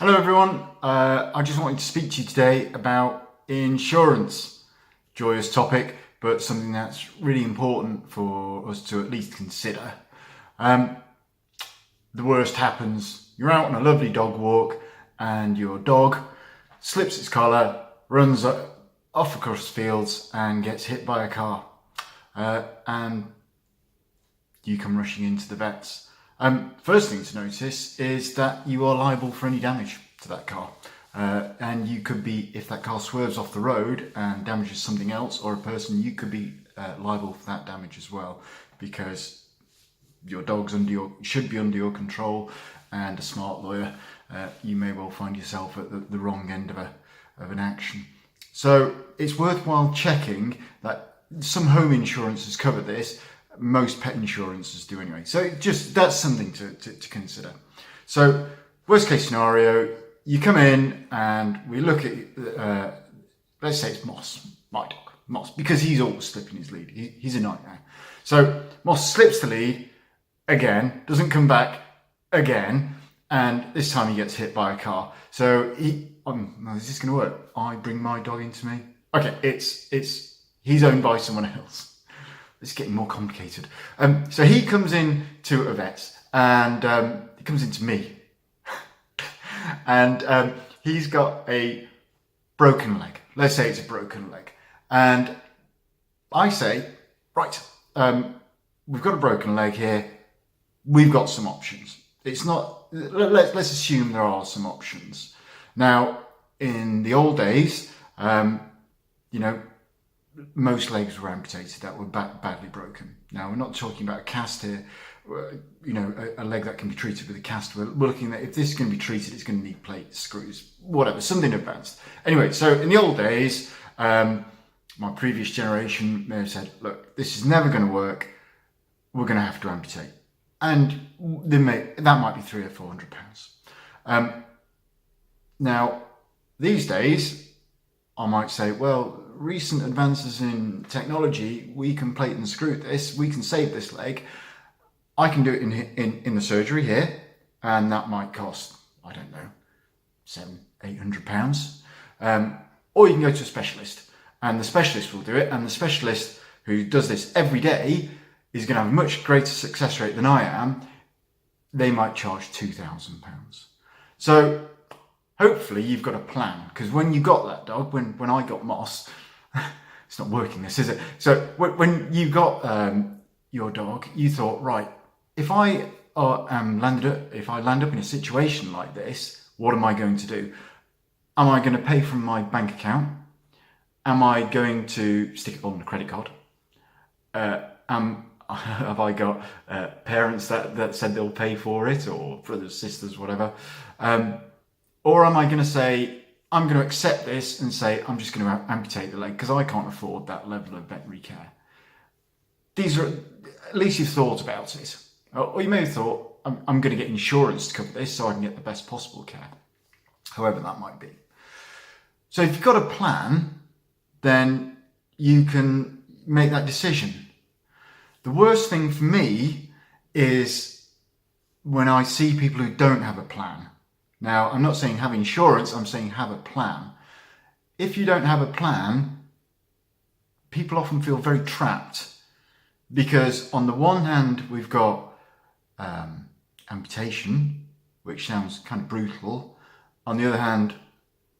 Hello everyone, I just wanted to speak to you today about insurance. Joyous topic, but something that's really important for us to at least consider. The worst happens, you're out on a lovely dog walk and your dog slips its collar, runs off across fields and gets hit by a car. And you come rushing into the vets. First thing to notice is that you are liable for any damage to that car. And you could be, if that car swerves off the road and damages something else or a person, you could be liable for that damage as well, because your dog's should be under your control, and a smart lawyer, you may well find yourself at the wrong end of an action. So it's worthwhile checking that some home insurances cover this. Most pet insurances do anyway. So that's something to consider. So worst case scenario, you come in and we look at, let's say it's Moss, my dog, Moss, because he's always slipping his lead. He's a nightmare. So Moss slips the lead again, doesn't come back again, and this time he gets hit by a car. So is this going to work? I bring my dog into me. Okay, he's owned by someone else. It's getting more complicated. So he comes in to a vet, and he comes into me, and he's got a broken leg. Let's say it's a broken leg, and I say, right, we've got a broken leg here. We've got some options. It's not. Let's assume there are some options. Now, in the old days, most legs were amputated that were badly broken. Now, we're not talking about a cast here, a leg that can be treated with a cast. We're looking at if this is going to be treated, it's going to need plates, screws, whatever, something advanced. Anyway, so in the old days, my previous generation may have said, look, this is never going to work. We're going to have to amputate. And that might be £300 or £400. Now, these days, I might say, well, recent advances in technology, we can plate and screw this, we can save this leg. I can do it in the surgery here, and that might cost, I don't know, £700-800. Or you can go to a specialist, and the specialist will do it, and the specialist who does this every day is going to have a much greater success rate than I am. They might charge £2,000. So hopefully you've got a plan, because when you got that dog, when I got Moss, it's not working this, is it? So when you got your dog, you thought, right, if I land up in a situation like this, what am I going to do? Am I going to pay from my bank account? Am I going to stick it all on a credit card? Have I got parents that said they'll pay for it, or brothers, sisters, whatever? Or am I going to say, I'm going to accept this and say, I'm just going to amputate the leg because I can't afford that level of veterinary care? These are, at least you've thought about it. Or you may have thought, I'm going to get insurance to cover this so I can get the best possible care. However that might be. So if you've got a plan, then you can make that decision. The worst thing for me is when I see people who don't have a plan. Now, I'm not saying have insurance, I'm saying have a plan. If you don't have a plan, people often feel very trapped, because on the one hand, we've got amputation, which sounds kind of brutal. On the other hand,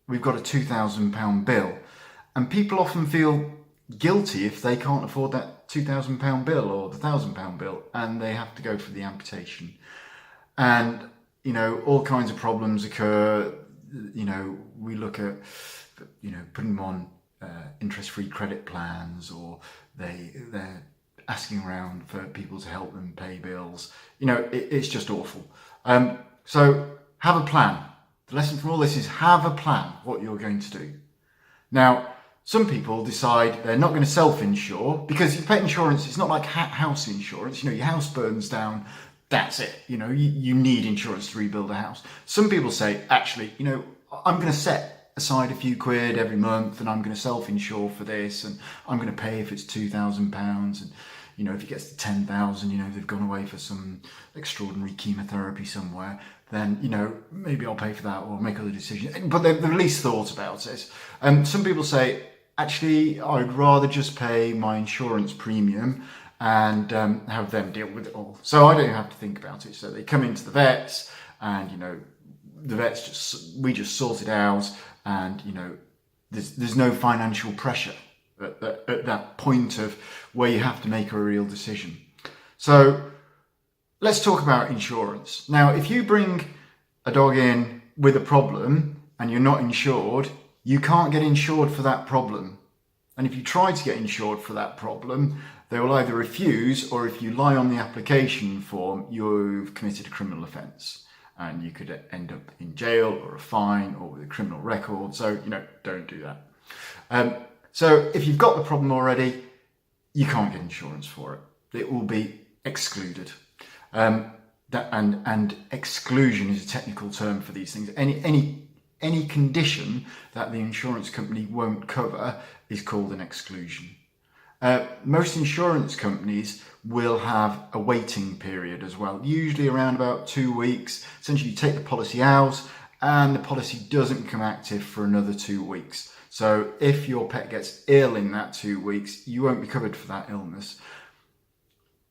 we've got a £2,000 bill, and people often feel guilty if they can't afford that £2,000 bill or the £1,000 bill, and they have to go for the amputation. And all kinds of problems occur. We look at, putting them on interest-free credit plans, or they're asking around for people to help them pay bills. It's just awful. So have a plan. The lesson from all this is have a plan what you're going to do. Now, some people decide they're not going to self-insure, because your pet insurance is not like house insurance. Your house burns down, that's it. You need insurance to rebuild a house. Some people say, actually, I'm going to set aside a few quid every month and I'm going to self-insure for this, and I'm going to pay if it's £2,000, and if it gets to 10,000, they've gone away for some extraordinary chemotherapy somewhere, then, maybe I'll pay for that or make other decisions. But they've at least thought about it. Some people say, actually, I'd rather just pay my insurance premium and have them deal with it all. So I don't have to think about it. So they come into the vets and, the vets we just sort it out, and, there's no financial pressure at that point of where you have to make a real decision. So let's talk about insurance. Now, if you bring a dog in with a problem and you're not insured, you can't get insured for that problem. And if you try to get insured for that problem, they will either refuse, or if you lie on the application form, you've committed a criminal offence and you could end up in jail or a fine or with a criminal record. So, don't do that. So if you've got the problem already, you can't get insurance for it. It will be excluded. And exclusion is a technical term for these things. Any condition that the insurance company won't cover is called an exclusion. Most insurance companies will have a waiting period as well, usually around about 2 weeks. Essentially, you take the policy out and the policy doesn't become active for another 2 weeks. So if your pet gets ill in that 2 weeks, you won't be covered for that illness.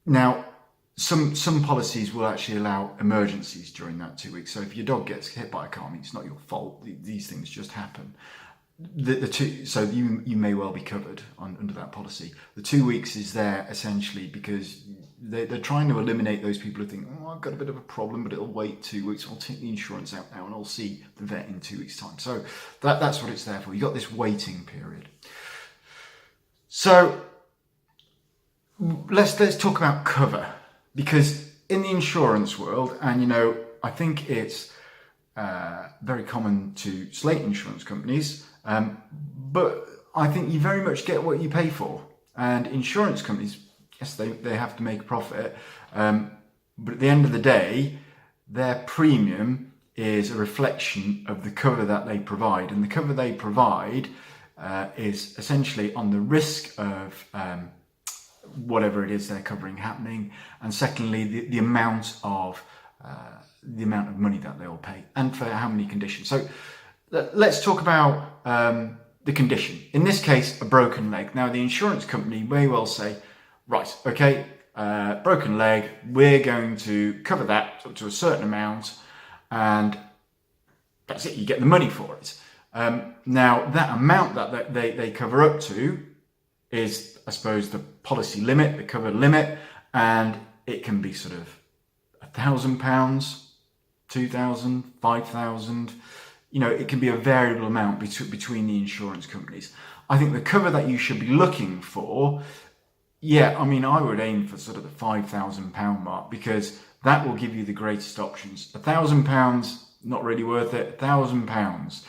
Now, some policies will actually allow emergencies during that 2 weeks. So if your dog gets hit by a car, it's not your fault. These things just happen. So you may well be covered under that policy. The 2 weeks is there essentially because they're trying to eliminate those people who think, I've got a bit of a problem, but it'll wait 2 weeks. I'll take the insurance out now and I'll see the vet in 2 weeks' time. So that's what it's there for. You've got this waiting period. So let's talk about cover, because in the insurance world, and I think it's very common to slate insurance companies, but I think you very much get what you pay for. And insurance companies, yes, they have to make a profit, but at the end of the day, their premium is a reflection of the cover that they provide. And the cover they provide is essentially on the risk of whatever it is they're covering happening, and secondly, the amount of money that they'll pay, and for how many conditions. So let's talk about the condition. In this case, a broken leg. Now, the insurance company may well say, right, okay, broken leg, we're going to cover that up to a certain amount, and that's it, you get the money for it. Now, that amount that they cover up to is, I suppose, the policy limit, the cover limit, and it can be sort of £1,000, 2,000, 5,000. It can be a variable amount between the insurance companies. I think the cover that you should be looking for, I would aim for sort of the £5,000 mark, because that will give you the greatest options. £1,000, not really worth it. £1,000,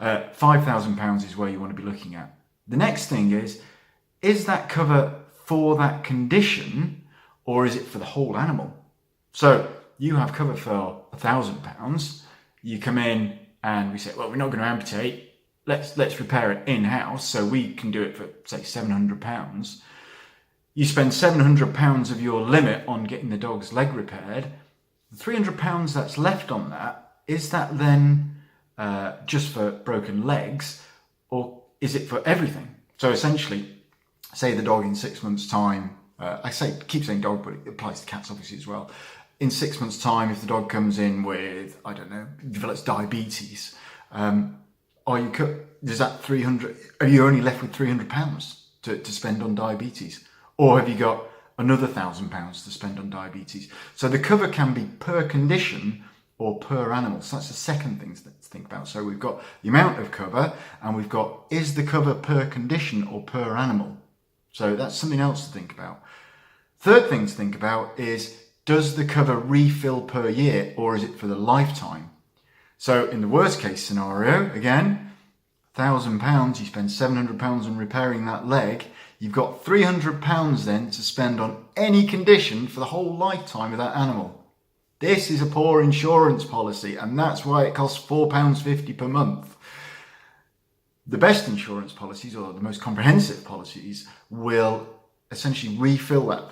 £5,000 is where you want to be looking at. The next thing is that cover for that condition, or is it for the whole animal? So you have cover for £1,000. You come in and we say, well, we're not going to amputate. Let's repair it in-house, so we can do it for, say, £700. You spend £700 of your limit on getting the dog's leg repaired. The £300 that's left on that, is that then just for broken legs, or is it for everything? So essentially, say the dog in 6 months' time, keep saying dog, but it applies to cats obviously as well. In 6 months' time, if the dog comes in with, develops diabetes, does that 300? Are you only left with £300 to spend on diabetes, or have you got another £1,000 to spend on diabetes? So the cover can be per condition or per animal. So that's the second thing to think about. So we've got the amount of cover, and we've got, is the cover per condition or per animal? So that's something else to think about. Third thing to think about is, does the cover refill per year, or is it for the lifetime? So in the worst case scenario, again, £1,000, you spend £700 on repairing that leg, you've got £300 then to spend on any condition for the whole lifetime of that animal. This is a poor insurance policy, and that's why it costs £4.50 per month. The best insurance policies, or the most comprehensive policies, will essentially refill that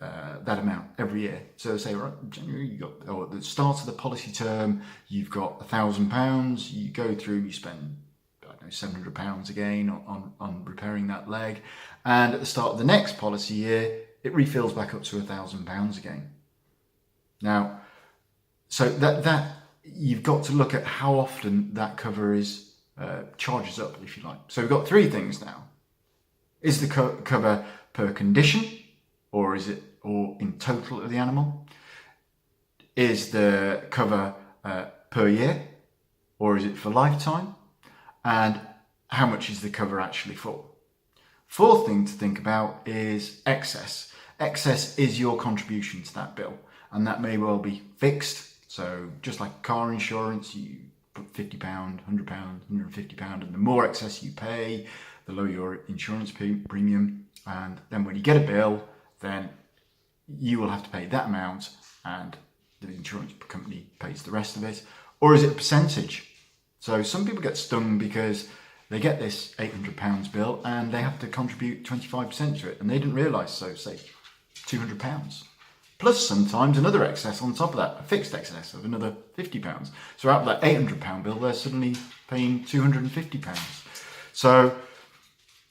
that amount every year. So say, right, January, you got, or at the start of the policy term, you've got £1,000. You go through, you spend, I don't know, £700 again on repairing that leg, and at the start of the next policy year, it refills back up to £1,000 again. Now, so that you've got to look at how often that cover is charges up, if you like. So we've got three things now. Is the cover per condition, or is it or in total of the animal? Is the cover per year, or is it for lifetime? And how much is the cover actually for? Fourth thing to think about is excess. Excess is your contribution to that bill, and that may well be fixed. So just like car insurance, you put £50, £100, £150, and the more excess you pay, the lower your insurance premium. And then when you get a bill, then you will have to pay that amount, and the insurance company pays the rest of it. Or is it a percentage? So some people get stung because they get this £800 bill and they have to contribute 25% to it, and they didn't realise. So say £200. Plus sometimes another excess on top of that, a fixed excess of another £50. So out of that £800 bill, they're suddenly paying £250. So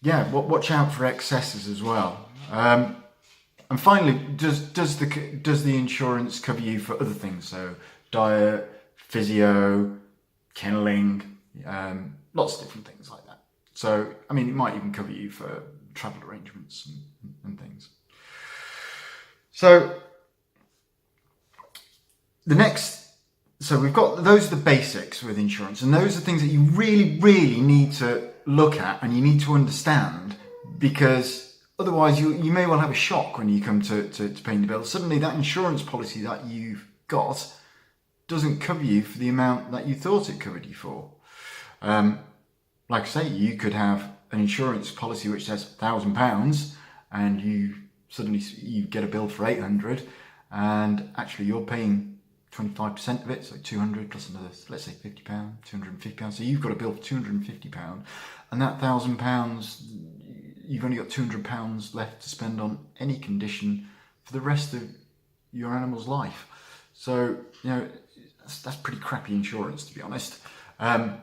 yeah, watch out for excesses as well. And finally, does the insurance cover you for other things? So diet, physio, kenneling, lots of different things like that. So I mean, it might even cover you for travel arrangements and things. So we've got, those are the basics with insurance, and those are things that you really, really need to look at and you need to understand, because otherwise you may well have a shock when you come to paying the bill. Suddenly that insurance policy that you've got doesn't cover you for the amount that you thought it covered you for. Like I say, you could have an insurance policy which says £1,000, and you get a bill for 800, and actually you're paying 25% of it, so 200 plus another, let's say £50, £250. So you've got a bill for £250, and that £1,000, you've only got £200 left to spend on any condition for the rest of your animal's life. So, you know, that's pretty crappy insurance, to be honest. The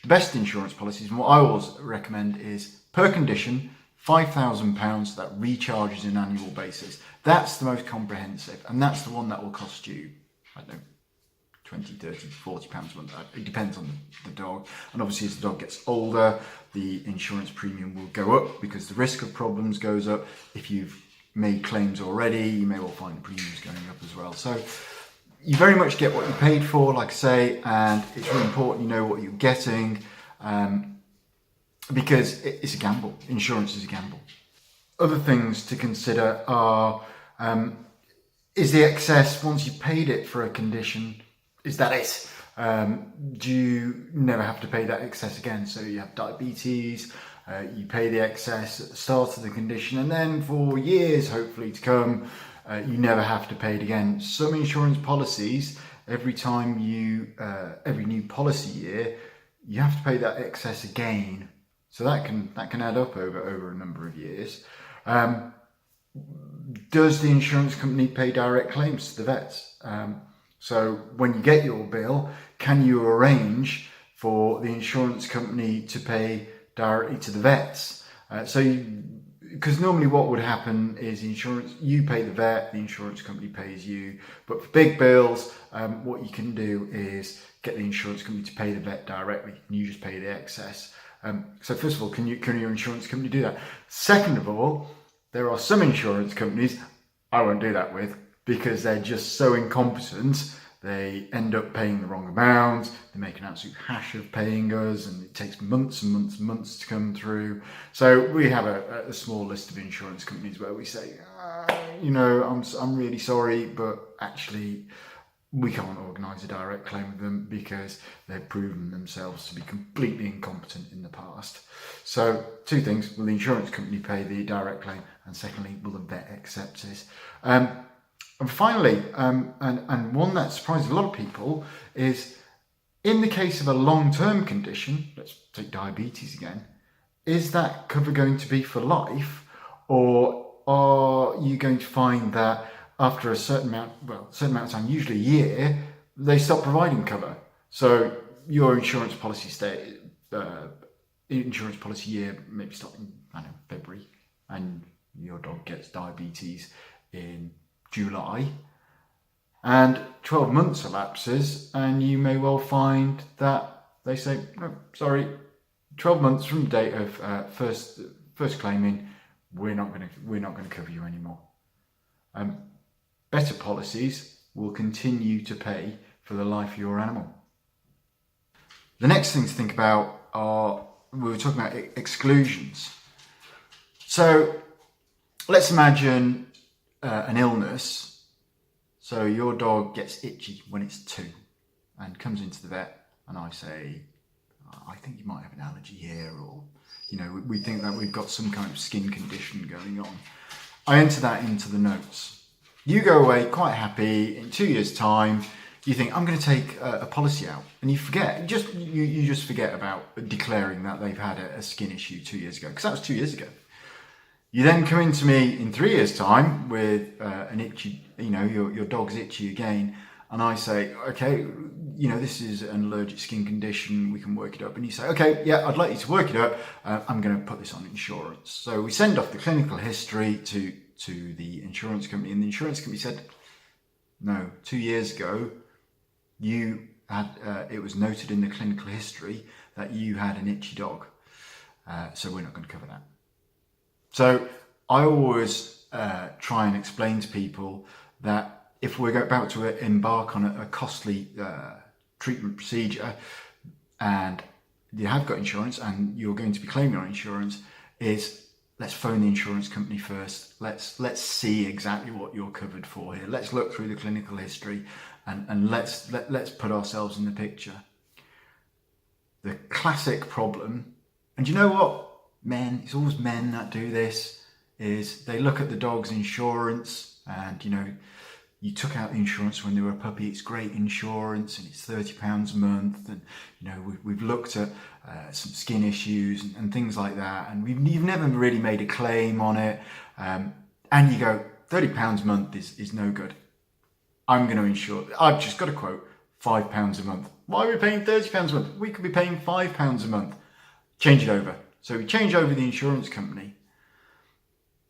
best insurance policies, and what I always recommend, is per condition, £5,000 that recharges on an annual basis. That's the most comprehensive, and that's the one that will cost you, I don't know, 20, 30, 40 pounds a month. It depends on the dog. And obviously as the dog gets older, the insurance premium will go up because the risk of problems goes up. If you've made claims already, you may well find the premiums going up as well. So you very much get what you paid for, like I say, and it's really important you know what you're getting, because it's a gamble. Insurance is a gamble. Other things to consider are, is the excess, once you've paid it for a condition, is that it? Do you never have to pay that excess again? So you have diabetes, you pay the excess at the start of the condition, and then for years, hopefully to come, you never have to pay it again. Some insurance policies, every new policy year, you have to pay that excess again. So that can add up over a number of years. Does the insurance company pay direct claims to the vets? So when you get your bill, can you arrange for the insurance company to pay directly to the vets? Because normally what would happen is you pay the vet, the insurance company pays you. But for big bills, what you can do is get the insurance company to pay the vet directly, and you just pay the excess. So first of all, can your insurance company do that? Second of all, there are some insurance companies I won't do that with, because they're just so incompetent. They end up paying the wrong amount, they make an absolute hash of paying us, and it takes months and months and months to come through. So we have a small list of insurance companies where we say, I'm really sorry, but actually we can't organise a direct claim with them because they've proven themselves to be completely incompetent in the past. So two things: will the insurance company pay the direct claim? And secondly, will the vet accept it? And finally, and one that surprises a lot of people, is in the case of a long-term condition, let's take diabetes again, is that cover going to be for life, or are you going to find that after a certain amount of time, usually a year, they stop providing cover. So your insurance policy year maybe starting, I don't know, February, and your dog gets diabetes in July, and 12 months elapses, and you may well find that they say, no, sorry, 12 months from the date of first claiming, we're not going to cover you anymore. Better policies will continue to pay for the life of your animal. The next thing to think about we were talking about exclusions. So let's imagine an illness. So your dog gets itchy when it's 2 and comes into the vet, and I say, I think you might have an allergy here, or we think that we've got some kind of skin condition going on. I enter that into the notes. You go away quite happy. In 2 years' time, you think, I'm going to take a policy out, and you forget. You just forget about declaring that they've had a skin issue 2 years ago, because that was 2 years ago. You then come into me in 3 years' time with an itchy, your dog's itchy again, and I say, okay, this is an allergic skin condition, we can work it up. And you say, okay, yeah, I'd like you to work it up. I'm going to put this on insurance. So we send off the clinical history to the insurance company, and the insurance company said, no, 2 years ago, you had, it was noted in the clinical history that you had an itchy dog. So we're not going to cover that. So I always try and explain to people that if we're about to embark on a costly treatment procedure, and you have got insurance and you're going to be claiming on insurance, is let's phone the insurance company first. Let's see exactly what you're covered for here. Let's look through the clinical history and let's put ourselves in the picture. The classic problem, and you know what? Men, it's always men that do this, is they look at the dog's insurance, and you took out the insurance when they were a puppy, it's great insurance and it's £30 a month, and we've looked at some skin issues and things like that, and you've never really made a claim on it, and you go, £30 a month is no good. I'm going to insure, I've just got a quote, £5 a month. Why are we paying £30 a month? We could be paying £5 a month. Change it over. So we change over the insurance company.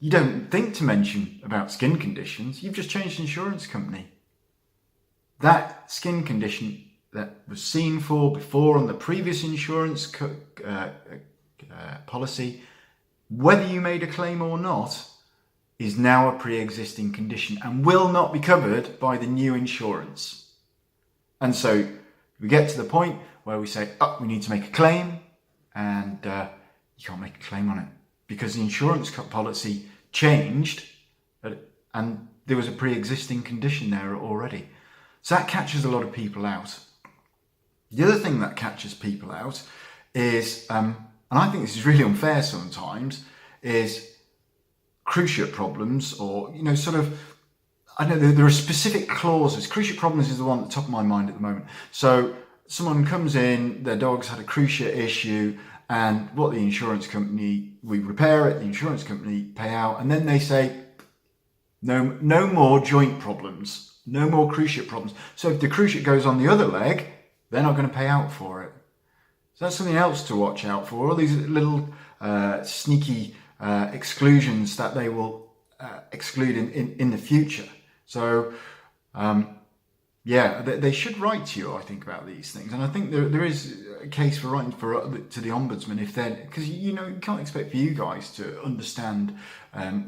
You don't think to mention about skin conditions. You've just changed the insurance company. That skin condition that was seen for before on the previous insurance policy, whether you made a claim or not, is now a pre-existing condition and will not be covered by the new insurance. And so we get to the point where we say, we need to make a claim, and you can't make a claim on it because the insurance policy changed and there was a pre-existing condition there already. So that catches a lot of people out. The other thing that catches people out is, and I think this is really unfair sometimes, is cruise ship problems, or, I know there are specific clauses. Cruise ship problems is the one at the top of my mind at the moment. So someone comes in, their dog's had a cruise ship issue, and what the insurance company, we repair it, the insurance company pay out, and then they say, no more joint problems, no more cruise ship problems. So if the cruise ship goes on the other leg, they're not going to pay out for it. So that's something else to watch out for, all these little sneaky exclusions that they will exclude in the future. So they should write to you, I think, about these things. And I think there is a case for writing to the Ombudsman, because you can't expect for you guys to understand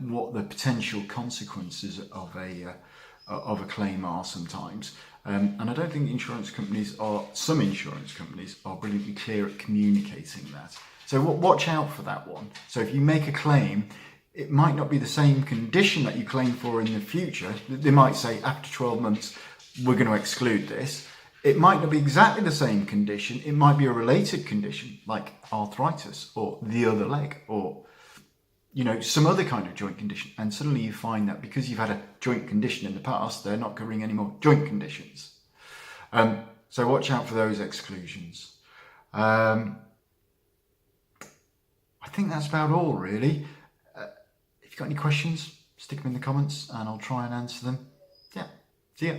what the potential consequences of a claim are sometimes. And I don't think some insurance companies are brilliantly clear at communicating that. So watch out for that one. So if you make a claim, it might not be the same condition that you claim for in the future. They might say after 12 months, we're going to exclude this. It might not be exactly the same condition. It might be a related condition like arthritis or the other leg, or some other kind of joint condition. And suddenly you find that because you've had a joint condition in the past, they're not covering any more joint conditions. So watch out for those exclusions. I think that's about all, really. If you've got any questions, stick them in the comments and I'll try and answer them. Yeah, see ya.